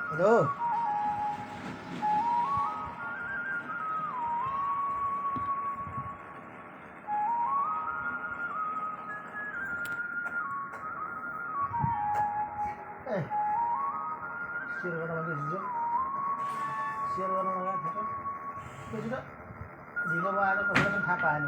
Hello. ए share गर्न मात्रै दिन्छु। शेयर गर्न लगाएको थियो त त्यसो त ढिलो भयो आज कसैलाई पनि थाहा पाएन।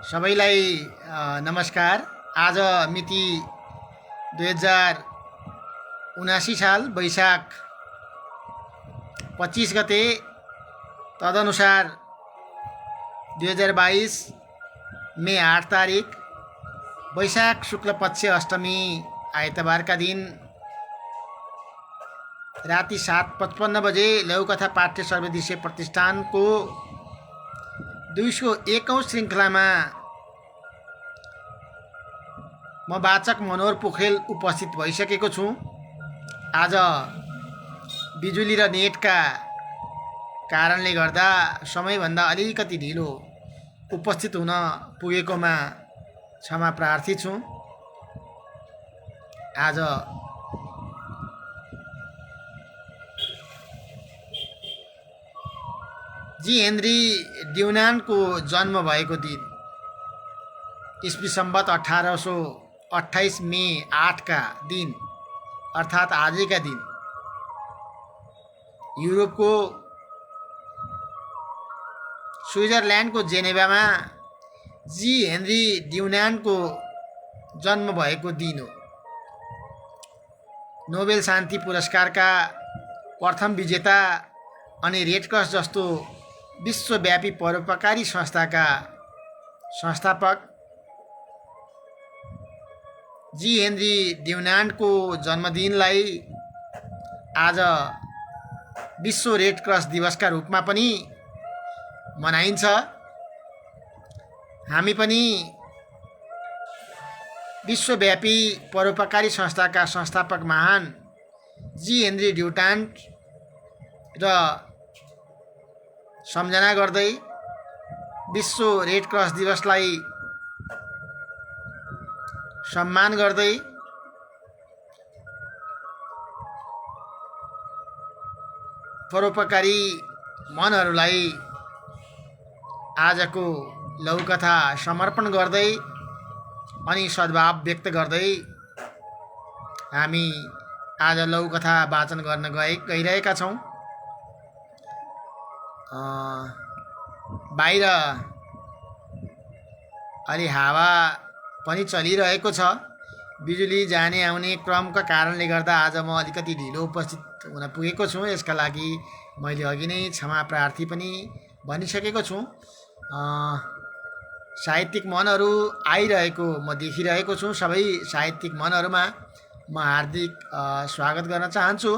सबैलाई नमस्कार। आज मिति 2079 साल वैशाख 25 गते, तदनुसार 2022 मे 8 तारिक, वैशाख शुक्ल पक्ष अष्टमी आइतबारका दिन राति 7:55 बजे लघुकथा पाठ्य सर्वदृश्य प्रतिष्ठानको 201औं श्रृङ्खलामा म वाचक मनोहर पोखरेल उपस्थित भइसकेको छु। आज बिजुली र नेटका कारणले गर्दा समयभन्दा अलिकति ढिलो उपस्थित हुन पुगेकोमा क्षमा प्रार्थी छु। आज जी हेनरी ड्युनान्टको जन्म भएको दिन, इस्वी सम्वत 1828 मे 8 का दिन अर्थात् आजका दिन युरोपको स्विजरल्यान्डको जेनेभामा जी हेनरी ड्युनान्टको जन्म भएको दिन हो। नोबेल शान्ति पुरस्कारका प्रथम विजेता अनि रेड क्रस जस्तो विश्वव्यापी परोपकारी संस्थाका संस्थापक जी हेनरी ड्युनान्टको जन्मदिनलाई आज विश्व रेड क्रस दिवसका रूपमा पनि मनाइन्छ। हामी पनि विश्वव्यापी परोपकारी संस्थाका संस्थापक महान जी हेनरी ड्युनान्ट र सम्झना गर्दै विश्व रेड क्रस दिवसलाई सम्मान गर्दै परोपकारी मनहरूलाई आजको लघुकथा समर्पण गर्दै अनि सद्भाव व्यक्त गर्दै हामी आज लघुकथा वाचन गर्न गइरहेका छौँ। बाहिर अलि हावा पनि चलिरहेको छ। बिजुली जाने आउने क्रमका कारणले गर्दा आज म अलिकति ढिलो उपस्थित हुन पुगेको छु। यसका लागि मैले अघि नै क्षमा प्रार्थी पनि भनिसकेको छु। साहित्यिक मनहरू आइरहेको म देखिरहेको छु। सबै साहित्यिक मनहरूमा म हार्दिक स्वागत गर्न चाहन्छु।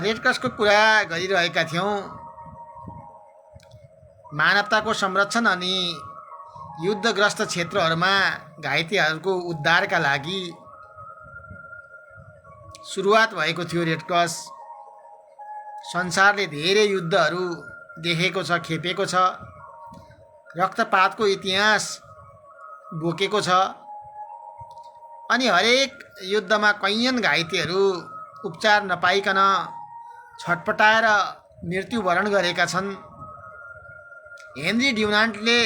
रेड क्रसको कुरा गरिरहेका थियौँ। मानवताको संरक्षण अनि युद्धग्रस्त क्षेत्रहरूमा घाइतेहरूको उद्धारका लागि सुरुवात भएको थियो रेड क्रस। संसारले धेरै युद्धहरू देखेको छ, खेपेको छ, रक्तपातको इतिहास बोकेको छ अनि हरेक युद्धमा कैयन घाइतेहरू उपचार नपाइकन छटपटाएर मृत्युवरण गरेका छन्। हेनरी ड्युनान्टले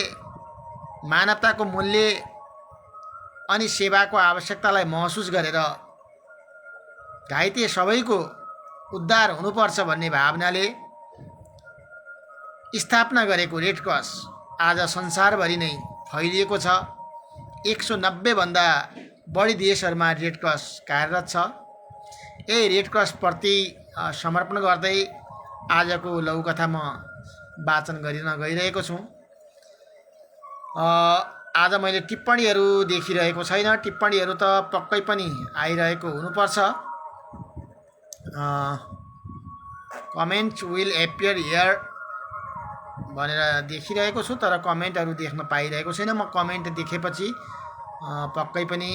मानवताको मूल्य अनि सेवाको आवश्यकतालाई महसुस गरेर घाइते सबैको उद्धार हुनुपर्छ भन्ने भावनाले स्थापना गरेको रेड क्रस आज संसारभरि नै फैलिएको छ। 190 भन्दा बढी देशहरूमा रेड क्रस कार्यरत छ। यही रेड क्रस प्रति समर्पण गर्दै आजको लघुकथा म वाचन गर्न गइरहेको छु। आज मैले टिप्पणीहरू देखिरहेको छैन। टिप्पणीहरू त पक्कै पनि आइरहेको हुनुपर्छ। कमेन्ट्स विल एपियर हियर भनेर देखिरहेको छु, तर कमेन्टहरू देख्न पाइरहेको छैन। म कमेन्ट देखेपछि पक्कै पनि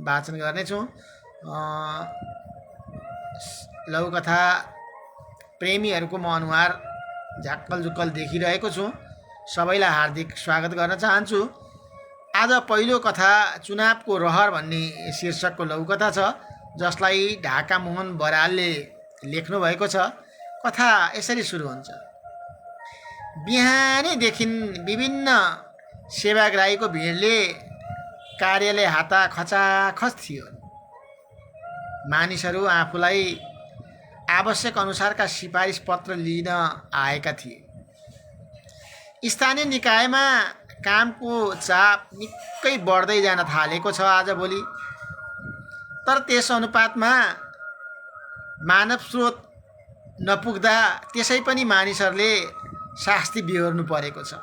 वाचन गर्नेछु। लघुकथा प्रेमीहरूको म अनुहार झ्याक्कल झुक्कल देखिरहेको छु। सबैलाई हार्दिक स्वागत गर्न चाहन्छु। आज पहिलो कथा चुनावको रहर भन्ने शीर्षकको लघुकथा छ, जसलाई ढाका मोहन बरालले लेख्नु भएको छ। कथा यसरी सुरु हुन्छ। बिहानैदेखि विभिन्न सेवाग्राहीको भिडले कार्यालय हाता खचाखच थियो। मानिसहरू आफूलाई आवश्यक अनुसारका सिफारिस पत्र लिन आएका थिए। स्थानीय निकायमा कामको चाप निकै बढ्दै जान थालेको छ आजभोलि। तर त्यस अनुपातमा मानव स्रोत नपुग्दा त्यसै पनि मानिसहरूले शास्ति बिहोर्नु परेको छ।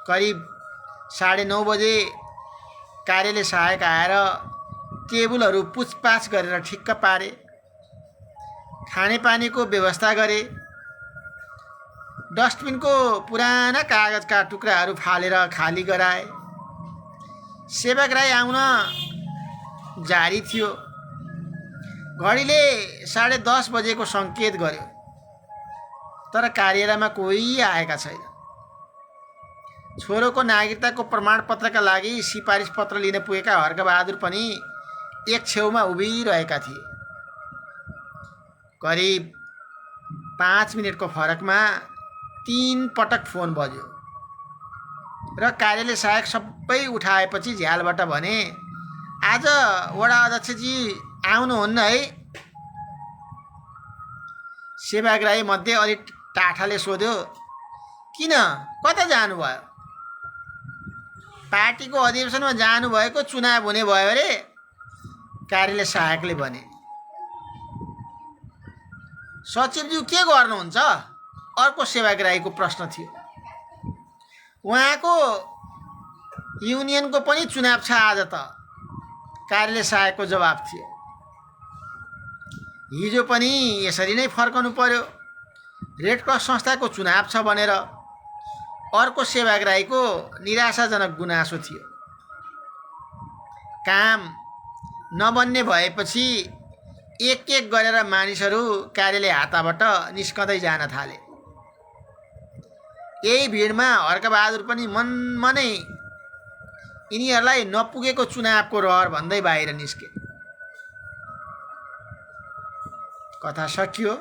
करिब 9:30 बजे कार्यालय सहायक आएर टेबुलहरू पुछपाछ गरेर ठिक्क पारे, खानेपानीको व्यवस्था गरे, डस्टबिनको पुराना कागजका टुक्राहरू फालेर खाली गराए। सेवाग्राही आउन जारी थियो। घडीले 10:30 बजेको सङ्केत गर्यो, तर कार्यालयमा कोही आएका छैन। छोरोको नागरिकताको प्रमाणपत्रका लागि सिफारिस पत्र लिन पुगेका हर्कबहादुर पनि एक छेउमा उभिरहेका थिए। करिब 5 मिनटको फरकमा 3 पटक फोन बज्यो र कार्यालय सहायक सबै उठाएपछि झ्यालबाट भने, आज वडा अध्यक्षजी आउनुहुन्न है? सेवाग्राही मध्ये अलिक टाठाले सोध्यो, किन, कता जानुभयो? पार्टीको अधिवेशनमा जानुभएको, चुनाव हुने भयो अरे, कार्यालय सहायकले भने। सचिवज्यू के गर्नुहुन्छ? अर्को सेवाग्राहीको प्रश्न थियो। उहाँको युनियनको पनि चुनाव छ आज त, कार्यालय सहायकको जवाब थियो। हिजो पनि यसरी नै फर्कनु पर्यो, रेड क्रस संस्थाको चुनाव छ भनेर अर्को सेवाग्राहीको निराशाजनक गुनासो थियो। काम नबन्ने भएपछि एक एक गरेर मानिसहरू कार्यालय हाताबाट निस्कँदै जान थाले। यही भिडमा हर्कबहादुर पनि मनमनै यिनीहरूलाई नपुगेको चुनावको रहर भन्दै बाहिर निस्के। कथा सकियो।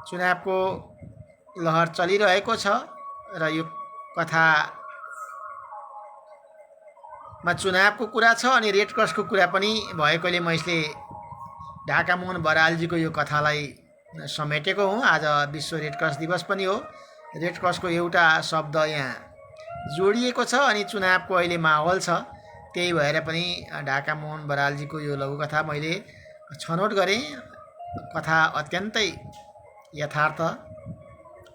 चुनावको लहर चलिरहेको छ र यो कथामा चुनावको कुरा छ अनि रेड क्रसको कुरा पनि भएकोले मैले ढाका मोहन बरालजीको यो कथालाई समेटेको हुँ। आज विश्व रेड क्रस दिवस पनि हो। रेड क्रसको एउटा शब्द यहाँ जोडिएको छ अनि चुनावको अहिले माहौल छ, त्यही भएर पनि ढाका मोहन बरालजीको यो लघुकथा मैले छनौट गरेँ। कथा अत्यन्तै यथार्थ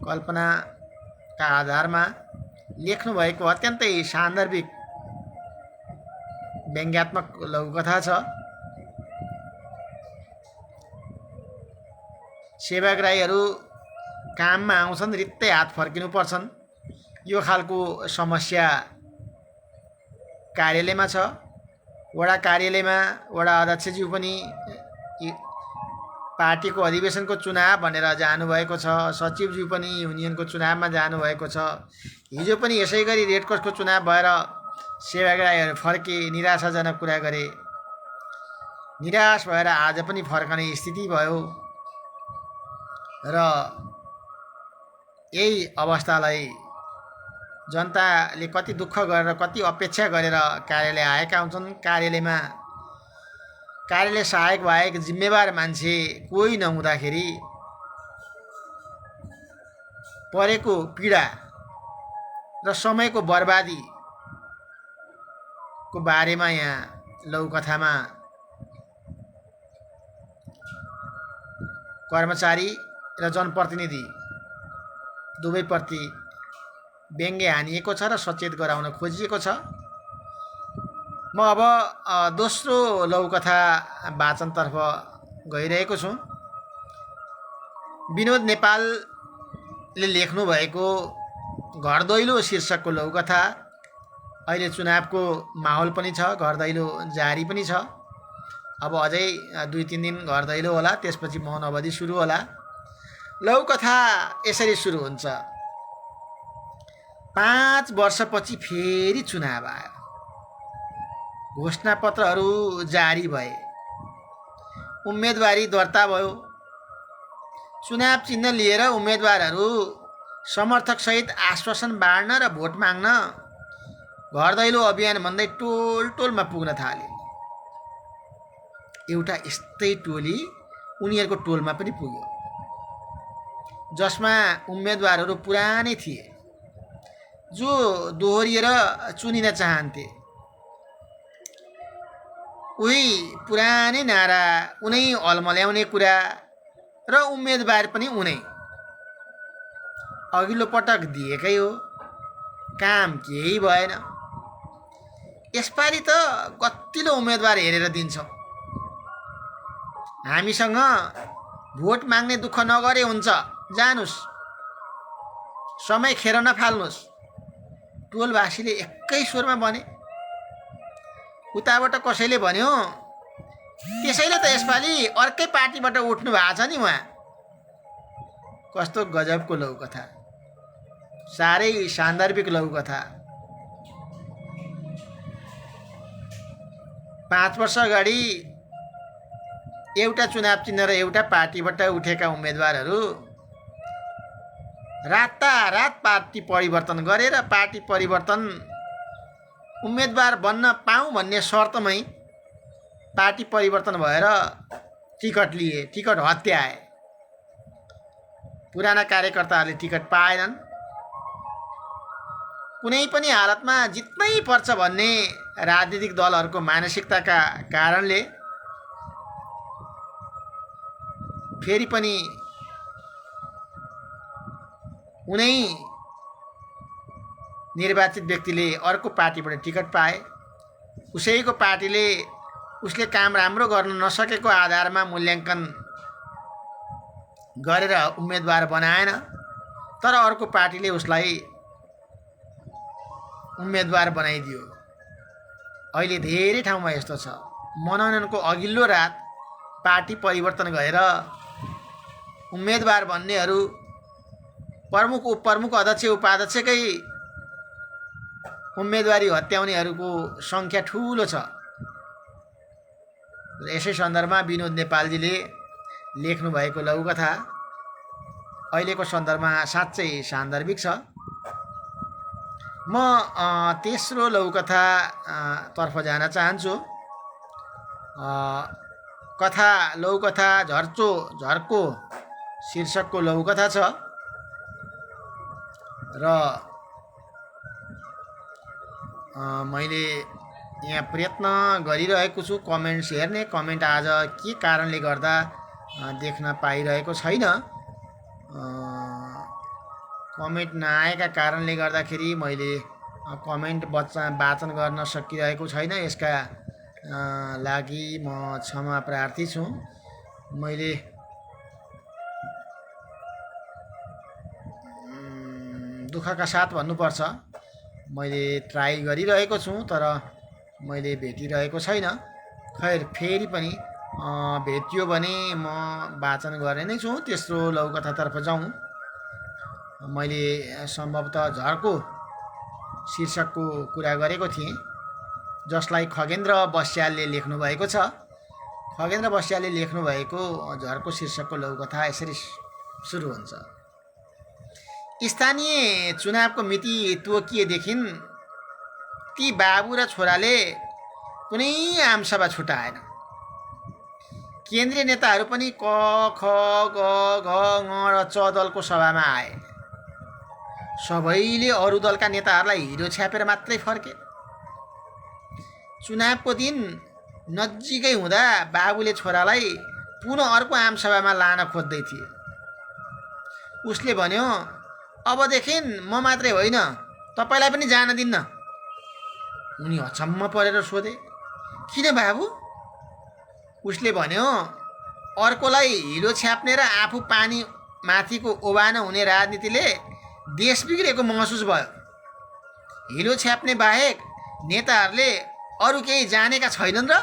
कल्पनाका आधारमा लेख्नुभएको अत्यन्तै सान्दर्भिक व्यङ्ग्यात्मक लघुकथा छ। सेवाग्राहीहरू काममा आउँछन्, रित्तै हात फर्किनु पर्छन्। यो खालको समस्या कार्यालयमा छ। वडा कार्यालयमा वडा अध्यक्षज्यू पनि पार्टीको अधिवेशनको चुनाव भनेर जानुभएको छ। सचिवज्यू पनि युनियनको चुनावमा जानुभएको छ। हिजो पनि यसै गरी रेड क्रसको चुनाव भएर सेवाग्राहीहरू फर्के, निराशाजनक कुरा गरे। निराश भएर आज पनि फर्कने स्थिति भयो र यही अवस्थालाई जनताले कति दुःख गरेर, कति अपेक्षा गरेर कार्यालय आएका हुन्छन्। कार्यालय सहायक बाहेक जिम्मेवार मान्छे कोही नहुँदाखेरि परेको पीडा र समयको बर्बादीको बारेमा यहाँ लघुकथामा कर्मचारी र जनप्रतिनिधि दुवैप्रति व्यङ्ग्य हानिएको छ र सचेत गराउन खोजिएको छ। म अब दोस्रो लघुकथा वाचनतर्फ गइरहेको छु। विनोद नेपालले लेख्नुभएको घर दैलो शीर्षकको लघुकथा अहिले चुनावको माहौल पनि छ, घर दैलो जारी पनि छ। अब अझै 2-3 दिन घर दैलो होला, त्यसपछि मौन अवधि सुरु होला। लौकथा यसरी सुरु हुन्छ। 5 वर्षपछि फेरि चुनाव आयो, घोषणापत्रहरू जारी भए, उम्मेदवारी दर्ता भयो। चुनाव चिन्ह लिएर उम्मेदवारहरू समर्थकसहित आश्वासन बाँड्न र भोट माग्न घर दैलो अभियान भन्दै टोल टोलमा पुग्न थाले। एउटा यस्तै टोली उनीहरूको टोलमा पनि पुग्यो, जसमा उम्मेदवारहरू पुरानै थिए, जो दोहोरिएर चुनिन चाहन्थे। उही पुरानै नारा, उनै अलमल्याउने कुरा र उम्मेदवार पनि उनै। अघिल्लो पटक दिएकै हो, काम केही भएन। यसपालि त कतिलो उम्मेदवार हेरेर दिन्छौँ। हामीसँग भोट माग्ने दुःख नगरे हुन्छ, जानुस्, समय खेर नफाल्नुहोस्, टोलवासीले एकै स्वरमा भने। उताबाट कसैले भन्यो, त्यसैले त यसपालि अर्कै पार्टीबाट उठ्नु भएको छ नि उहाँ। कस्तो गजबको लौकथा, साह्रै सान्दर्भिक लौकथा। 5 वर्ष अगाडि एउटा चुनाव चिन्ह र एउटा पार्टीबाट उठेका उम्मेदवारहरू रातारात पार्टी परिवर्तन गरेर पार्टी परिवर्तन उम्मेदवार बन्न पाऊँ भन्ने शर्तमै पार्टी परिवर्तन भएर टिकट लिए, टिकट हत्याए। पुराना कार्यकर्ताहरूले टिकट पाएनन्। कुनै पनि हालतमा जित्नै पर्छ भन्ने राजनीतिक दलहरूको मानसिकताका कारणले फेरि पनि उनै निर्वाचित व्यक्तिले अर्को पार्टीबाट टिकट पाए। उसैको पार्टीले उसले काम राम्रो गर्न नसकेको आधारमा मूल्याङ्कन गरेर उम्मेदवार बनाएन, तर अर्को पार्टीले उसलाई उम्मेदवार बनाइदियो। अहिले धेरै ठाउँमा यस्तो छ। मनोनयनको अघिल्लो रात पार्टी परिवर्तन गरेर उम्मेदवार बन्नेहरू प्रमुख उपप्रमुख अध्यक्ष उपाध्यक्षकै उम्मेदवारी हत्याउनेहरूको सङ्ख्या ठुलो छ। यसै सन्दर्भमा विनोद नेपालजीले लेख्नु भएको लघुकथा अहिलेको सन्दर्भमा साँच्चै सान्दर्भिक छ। म तेस्रो लघुकथा तर्फ जान चाहन्छु। लघुकथा झर्को शीर्षकको लघुकथा छ र मैले यहाँ प्रयत्न गरिरहेको छु कमेन्ट्स हेर्ने। कमेन्ट आज के कारणले गर्दा देख्न पाइरहेको छैन। कमेन्ट नआएका कारणले गर्दाखेरि मैले कमेन्ट वाचन गर्न सकिरहेको छैन। यसका लागि म क्षमा प्रार्थी छु। मैले दुःखका साथ भन्नुपर्छ, मैले ट्राई गरिरहेको छु तर मैले भेटिरहेको छैन। खैर, फेरि पनि भेटियो भने म वाचन गर्ने नै छु। तेस्रो लघुकथातर्फ जाउँ। मैले सम्भवतः झर्को शीर्षकको कुरा गरेको थिएँ, जसलाई खगेन्द्र बस्यालले लेख्नुभएको छ। खगेन्द्र बस्यालले लेख्नुभएको झर्को शीर्षकको लघुकथा यसरी सुरु हुन्छ। स्थानीय चुनावको मिति तोकिएदेखि ती बाबु र छोराले कुनै आमसभा छुटाएन। केन्द्रीय नेताहरू पनि क ख ग घ ङ र च दलको सभामा आए। सबैले अरू दलका नेताहरूलाई हिरो छ्यापेर मात्रै फर्के। चुनावको दिन नजिकै हुँदा बाबुले छोरालाई पुनः अर्को आमसभामा लान खोज्दै थिए। उसले भन्यो, अबदेखि म मात्रै होइन, तपाईँलाई पनि जान दिन्न। उनी अचम्म परेर सोधे, किन बाबु? उसले भन्यो, अर्कोलाई हिलो छ्याप्ने र आफू पानी माथिको ओबानो हुने राजनीतिले देश बिग्रेको महसुस भयो। हिलो छ्याप्ने बाहेक नेताहरूले अरू केही जानेका छैनन् र?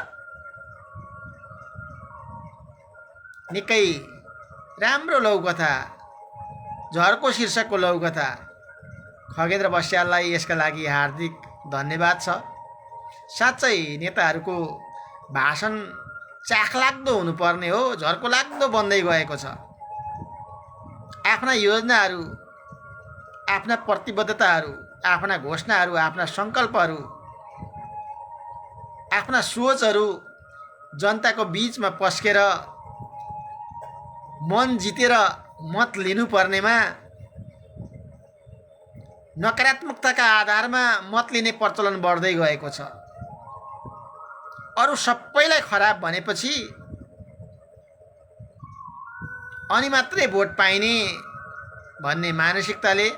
निकै राम्रो लौकथा, झर्को शीर्षकको लौकथा। खगेन्द्र बस्याललाई यसका लागि हार्दिक धन्यवाद छ। साँच्चै नेताहरूको भाषण चाखलाग्दो हुनुपर्ने हो, झर्को लाग्दो बन्दै गएको छ। आफ्ना योजनाहरू, आफ्ना प्रतिबद्धताहरू, आफ्ना घोषणाहरू, आफ्ना सङ्कल्पहरू, आफ्ना सोचहरू जनताको बिचमा पस्केर मन जितेर मत लिनुपर्नेमा नकारात्मकताका आधारमा मत लिने प्रचलन बढ्दै गएको छ। अरू सबैलाई खराब भनेपछि अनि मात्रै भोट पाइने भन्ने मानसिकताले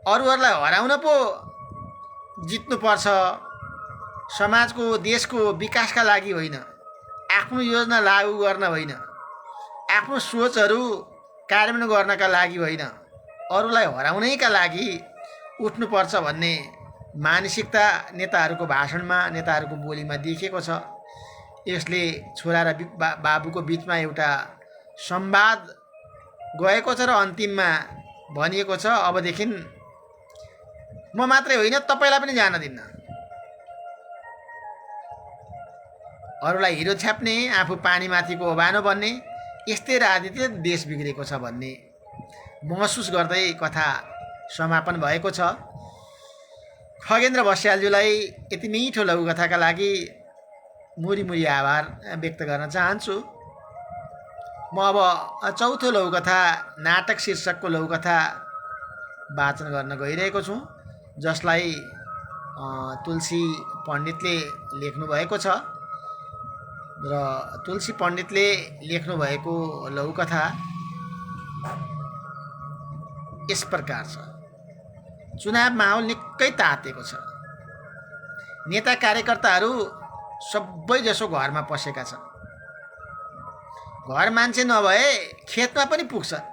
अरूहरूलाई हराउन पो जित्नुपर्छ। समाजको, देशको विकासका लागि होइन, आफ्नो योजना लागू गर्न होइन, आफ्नो सोचहरू कार्यान्वयन गर्नका लागि होइन, अरूलाई हराउनैका लागि उठ्नुपर्छ भन्ने मानसिकता नेताहरूको भाषणमा, नेताहरूको बोलीमा देखिएको छ। यसले छोरा र बाबुको बिचमा एउटा संवाद गएको छ र अन्तिममा भनिएको छ, अबदेखि म मात्रै होइन तपाईँलाई पनि जान दिन्न। अरूलाई हिरो छ्याप्ने, आफू पानीमाथिको ओभानो बन्ने, यस्तै राजनीतिले देश बिग्रेको छ भन्ने महसुस गर्दै कथा समापन भएको छ। खगेन्द्र बस्यालज्यूलाई यति मिठो लघुकथाका लागि मुरी आभार व्यक्त गर्न चाहन्छु। म अब चौथो लघुकथा, नाटक शीर्षकको लघुकथा वाचन गर्न गइरहेको छु, जसलाई तुलसी पण्डितले लेख्नुभएको छ। र तुलसी पण्डितले लेख्नुभएको लघुकथा यस प्रकार छ। चुनाव माहौल निकै तातेको छ। नेता कार्यकर्ताहरू सबैजसो घरमा पसेका छन्। घर मान्छे नभए खेतमा पनि पुग्छन्,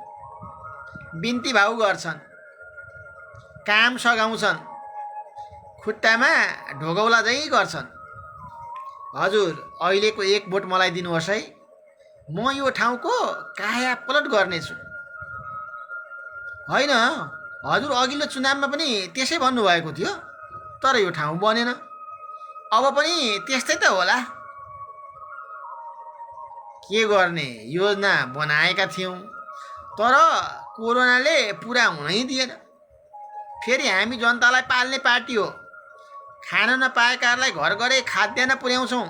बिन्ती भाउ गर्छन्, काम सघाउँछन्, खुट्टामा ढोगौला झै गर्छन्। हजुर, अहिलेको 1 भोट मलाई दिनुहोस् है, म यो ठाउँको काया पलट गर्नेछु। होइन, हजुर अघिल्लो चुनावमा पनि त्यसै भन्नुभएको थियो, तर यो ठाउँ बनेन, अब पनि त्यस्तै त होला। के गर्ने, योजना बनाएका थियौँ, तर कोरोनाले पुरा हुनै दिएन। फेरि हामी जनतालाई पाल्ने पार्टी हो, खान नपाएकाहरूलाई घर घरै खाद्यान्न पुर्याउँछौँ,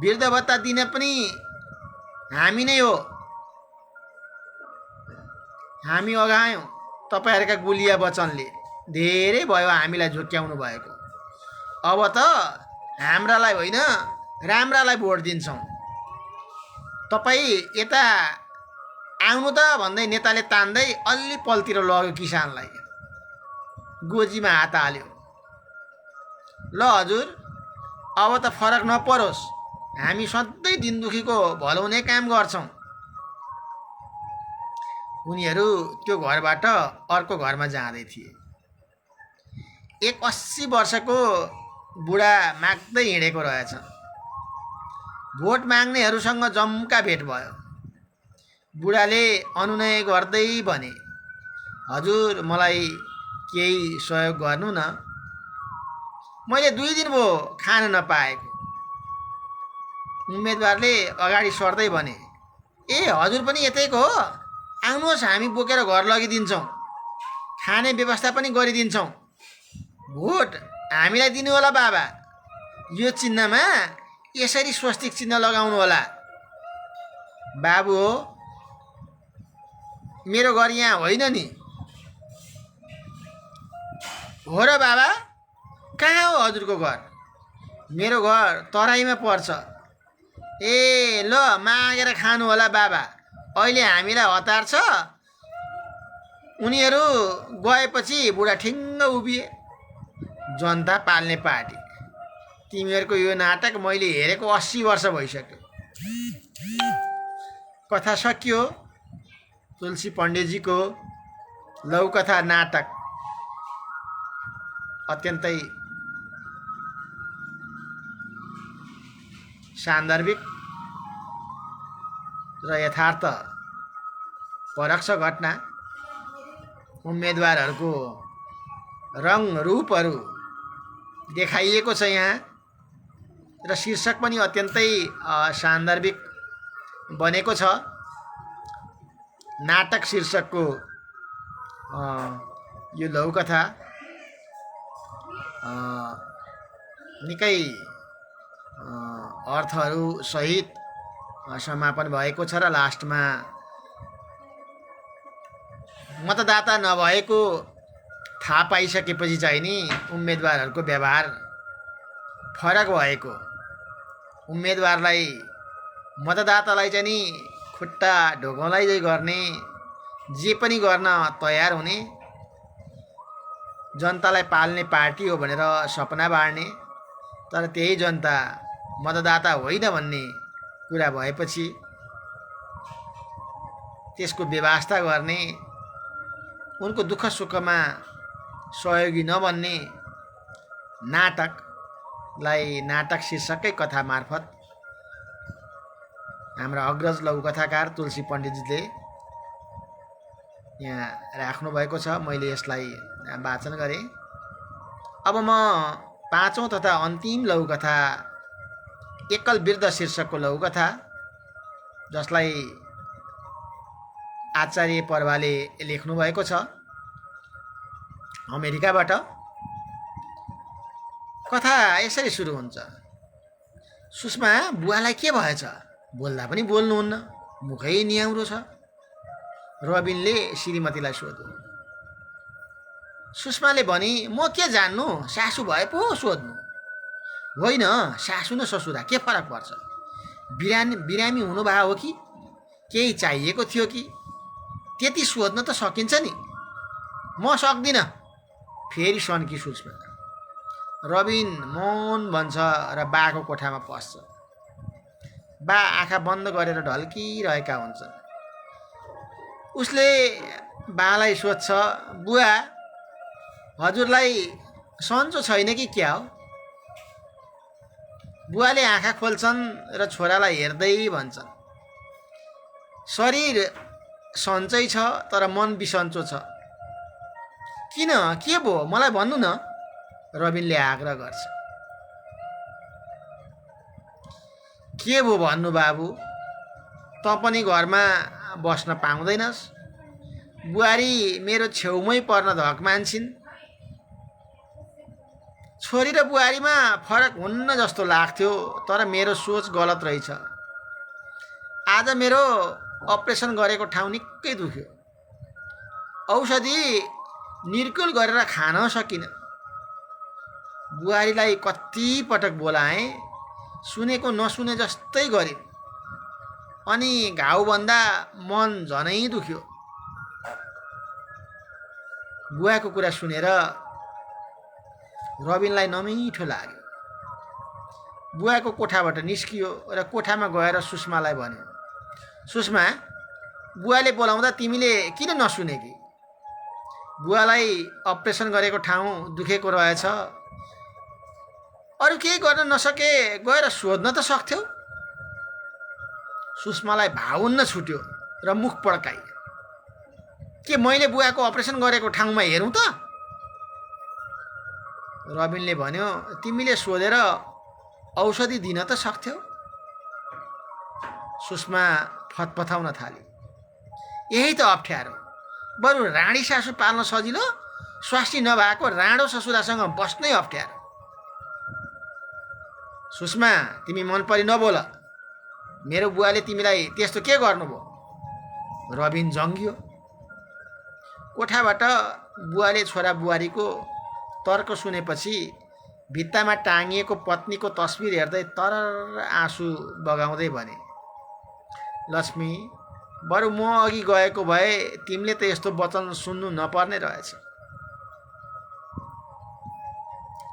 वृद्ध भत्ता दिने पनि हामी नै हो। हामी अगायौँ, तपाईँहरूका गुलिया वचनले धेरै भयो हामीलाई झुक्क्याउनु भएको। अब त हाम्रालाई होइन, राम्रालाई भोट दिन्छौँ। तपाईँ यता आउनु त भन्दै नेताले तान्दै अलि पल्तिर लग्यो किसानलाई, गोजीमा हात हाल्यो। ल हजुर, अब त फरक नपरोस्, हामी सधैँ दिन दुखीको भलाउने काम गर्छौँ। उनीहरू त्यो घरबाट अर्को घरमा जाँदै थिए। एक 80 वर्षको बुढा माग्दै हिँडेको रहेछ। भोट माग्नेहरूसँग जम्का भेट भयो। बुढाले अनुनय गर्दै भने, हजुर मलाई केही सहयोग गर्नु न, मैले 2 दिन भयो खान नपाएको। उम्मेदवारले अगाडि सर्दै भने, ए हजुर पनि यतैको हो, आउनुहोस् हामी बोकेर घर लगिदिन्छौँ, खाने व्यवस्था पनि गरिदिन्छौँ। भोट हामीलाई दिनु होला बाबा, यो चिन्हमा यसरी स्वस्तिक चिन्ह लगाउनु होला। बाबु हो, मेरो घर यहाँ होइन नि। हो र बाबा, कहाँ हो हजुरको घर? मेरो घर तराईमा पर्छ। ए ल, मागेर खानु होला बाबा, अहिले हामीलाई हतार छ। उनीहरू गएपछि बुढा ठिङ्ग उभिए। जनता पाल्ने पार्टी, तिमीहरूको यो नाटक मैले हेरेको 80 वर्ष भइसक्यो। कथा सकियो। तुलसी पण्डितजीको लघुकथा नाटक अत्यन्तै सान्दर्भिक र यथार्थ परक छ घटना। उम्मेदवारहरूको रङ रूपहरू देखाइएको छ यहाँ र शीर्षक पनि अत्यन्तै सान्दर्भिक बनेको छ। नाटक शीर्षकको यो लघुकथा निकै अर्थहरू सहित समापन भएको छ र लास्टमा मतदाता नभएको थाहा पाइसकेपछि चाहिँ नि उम्मेदवारहरूको व्यवहार फरक भएको, उम्मेदवारलाई मतदातालाई चाहिँ नि खुट्टा ढोकाउँदै गर्ने, जे पनि गर्न तयार हुने, जनतालाई पाल्ने पार्टी हो भनेर सपना बाँड्ने, तर त्यही जनता मतदाता होइन भन्ने कुरा भएपछि त्यसको व्यवस्था गर्ने, उनको दुःख सुखमा सहयोगी नबन्ने नाटकलाई नाटक शीर्षककै कथा मार्फत हाम्रा अग्रज लघुकथाकार तुलसी पण्डितजीले यहाँ राख्नुभएको छ। मैले यसलाई वाचन गरेँ। अब म पाँचौं तथा अन्तिम लघुकथा एकल वृद्ध शीर्षकको लघुकथा, जसलाई आचार्य पर्वाले लेख्नुभएको छ अमेरिकाबाट। कथा यसरी सुरु हुन्छ। सुषमा बुवालाई के भएछ? बोल्दा पनि बोल्नुहुन्न, मुखै नियाउरो छ। रबिनले श्रीमतीलाई सोध्यो। सुषमाले भनी, म के जान्नु, सासु भए पो सोध्नु। होइन, सासु न ससुरा के फरक पर्छ? बिरामी हुनुभएको हो कि केही चाहिएको थियो कि? त्यति सोध्न त सकिन्छ नि। म सक्दिनँ, फेरि सन्की सुषमा। रबिन मौन भन्छ र बाको कोठामा पस्छ। बा आँखा बन्द गरेर ढल्किरहेका हुन्छन्। उसले बालाई सोध्छ, बुवा हजुरलाई सन्चो छैन कि क्या हो? बुवाले आँखा खोल्छन् र छोरालाई हेर्दै भन्छन्, शरीर सन्चै छ तर मन बिसन्चो छ। किन, के भयो मलाई भन्नु न? रबिनले आग्रह गर्छ। के भयो भन्नु बाबु, तँ पनि घरमा बस्न पाउँदैनस्। बुहारी मेरो छेउमै पर्न धक मान्छिन्। छोरी र बुहारीमा फरक हुन्न जस्तो लाग्थ्यो, तर मेरो सोच गलत रहेछ। आज मेरो अपरेसन गरेको ठाउँ निकै दुख्यो। औषधि निर्कुल गरेर खान सकिनँ। बुहारीलाई कति पटक बोलाएँ, सुनेको नसुने जस्तै गरिन्। अनि घाउभन्दा मन झनै दुख्यो। बुवाको कुरा सुनेर रबिनलाई नमिठो लाग्यो। बुवाको कोठाबाट निस्कियो र कोठामा गएर सुषमालाई भन्यो, सुषमा बुवाले बोलाउँदा तिमीले किन नसुनेकी? बुवालाई अपरेसन गरेको ठाउँ दुखेको रहेछ, अरू केही गर्न नसके गएर सोध्न त सक्थ्यौ। सुषमालाई भावुन्न छुट्यो र मुख पड्काइ, के मैले बुवाको अपरेसन गरेको ठाउँमा हेरौँ त? रबिनले भन्यो, तिमीले सोधेर औषधि दिन त सक्थ्यौ। सुषमा फतफताउन थाली, यही त अप्ठ्यारो। बरु राणी सासु पाल्न सजिलो, स्वास्नी नभएको राणो ससुरासँग बस्नै अप्ठ्यारो। सुषमा तिमी मन परी नबोल। मेरो बुवाले तिमीलाई त्यस्तो के गर्नुभयो? रबिन जङ्गियो। कोठाबाट बुवाले छोरा बुहारीको तर्क सुनेपछि भित्तामा टाँगिएको पत्नीको तस्बिर हेर्दै तरर आँसु बगाउँदै भने, लक्ष्मी बरु म अघि गएको भए तिमीले त यस्तो वचन सुन्नु नपर्ने रहेछ।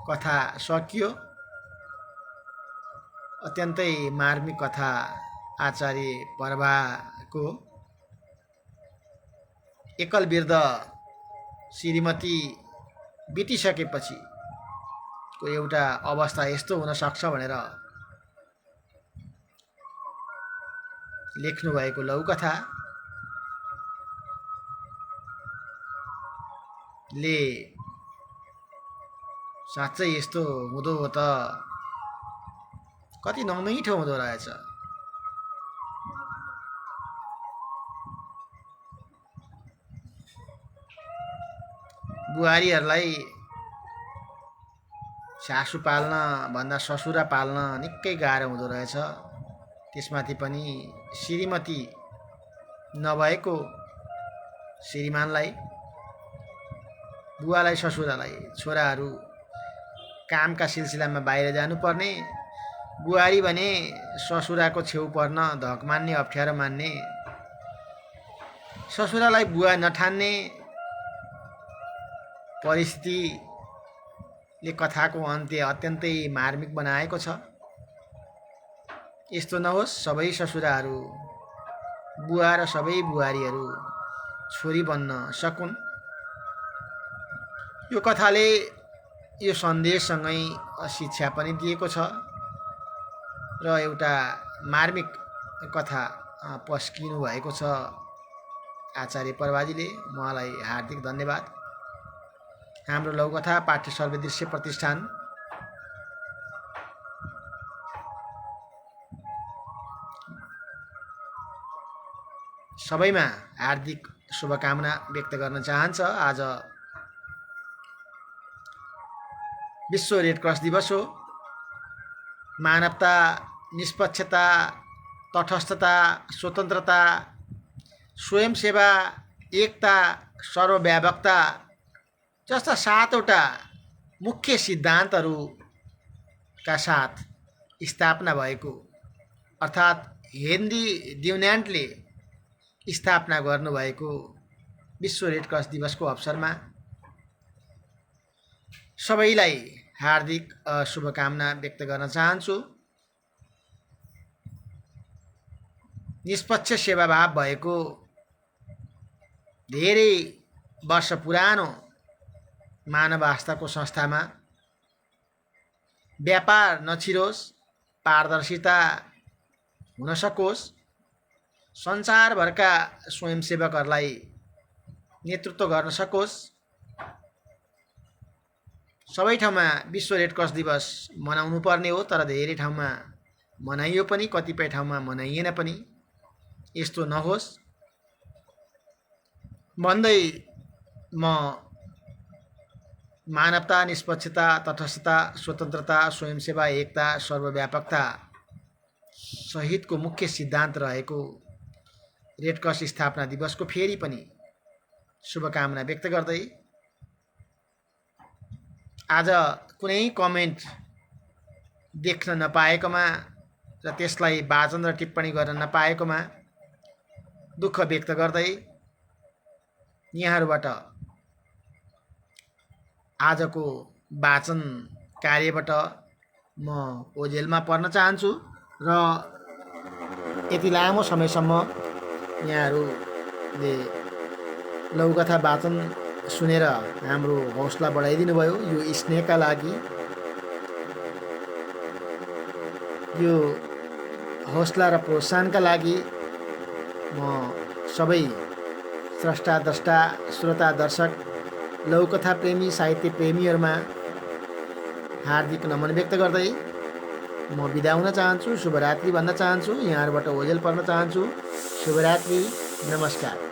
कथा सकियो। अत्यन्तै मार्मिक कथा आचार्य पर्वाको। एकल वृद्ध श्रीमती बितिसकेपछि को एउटा अवस्था यस्तो हुन सक्छ भनेर लेख्नु भएको लौकथा ले साँच्चै यस्तो हुँदो हो त कति नमिठो हुँदो रहेछ। बुहारीहरूलाई सासु पाल्न भन्दा ससुरा पाल्न निकै गाह्रो हुँदो रहेछ। त्यसमाथि पनि श्रीमती नभएको श्रीमानलाई, बुवालाई, ससुरालाई, छोराहरू कामका सिलसिलामा बाहिर जानुपर्ने, बुहारी भने ससुराको छेउ पर्न धक मान्ने, अप्ठ्यारो मान्ने, ससुरालाई बुवा नठान्ने परिस्थितिले कथाको अन्त्य अत्यन्तै मार्मिक बनाएको छ। यस्तो नहोस्, सबै ससुराहरू बुवा र सबै बुहारीहरू छोरी बन्न सकुन्। यो कथाले यो सन्देशसँगै शिक्षा पनि दिएको छ र एउटा मार्मिक कथा पस्किनु भएको छ आचार्य प्रवाजीले। उहाँलाई हार्दिक धन्यवाद। हाम्रो लौकथा पाठ्य सर्वदृश्य प्रतिष्ठान सबैमा हार्दिक शुभकामना व्यक्त गर्न चाहन्छ। आज विश्व रेड क्रस दिवस हो। मानवता, निष्पक्षता, तटस्थता, स्वतन्त्रता, स्वयंसेवा, एकता, सर्वव्यापकता जस्ता 7वटा मुख्य सिद्धान्तहरूका साथ स्थापना भएको, अर्थात् हेनरी ड्युनान्टले स्थापना गर्नुभएको विश्व रेड क्रस दिवसको अवसरमा सबैलाई हार्दिक शुभकामना व्यक्त गर्न चाहन्छु। निष्पक्ष सेवाभाव भएको धेरै वर्ष पुरानो मानव आस्थाको संस्थामा व्यापार नछिरोस्, पारदर्शिता हुन सकोस्, संसारभरका स्वयंसेवकहरूलाई नेतृत्व गर्न सकोस्। सबै ठाउँमा विश्व रेड क्रस दिवस मनाउनु पर्ने हो, तर धेरै ठाउँमा मनाइयो पनि, कतिपय ठाउँमा मनाइएन पनि। यस्तो नहोस् भन्दै म मानवता, निष्पक्षता, तटस्थता, स्वतन्त्रता, स्वयंसेवा, एकता, सर्वव्यापकता सहितको मुख्य सिद्धान्त रहेको रेड क्रस स्थापना दिवसको फेरि पनि शुभकामना व्यक्त गर्दै आज कुनै कमेन्ट देख्न नपाएकोमा र त्यसलाई वाचन र टिप्पणी गर्न नपाएकोमा दुःख व्यक्त गर्दै यहाँहरूबाट आजको वाचन कार्यबाट म ओझेलमा पर्न चाहन्छु र यति लामो समयसम्म यहाँहरूले लौकथा वाचन सुनेर हाम्रो हौसला बढाइदिनु भयो। यो स्नेहका लागि, यो हौसला र प्रोत्साहनका लागि म सबै स्रष्टा, द्रष्टा, श्रोता, दर्शक, लौकथा प्रेमी, साहित्य प्रेमीहरूमा हार्दिक नमन व्यक्त गर्दै म बिदा हुन चाहन्छु। शुभरात्रि भन्न चाहन्छु। यहाँहरूबाट ओझेल पर्न चाहन्छु। शुभरात्रि, नमस्कार।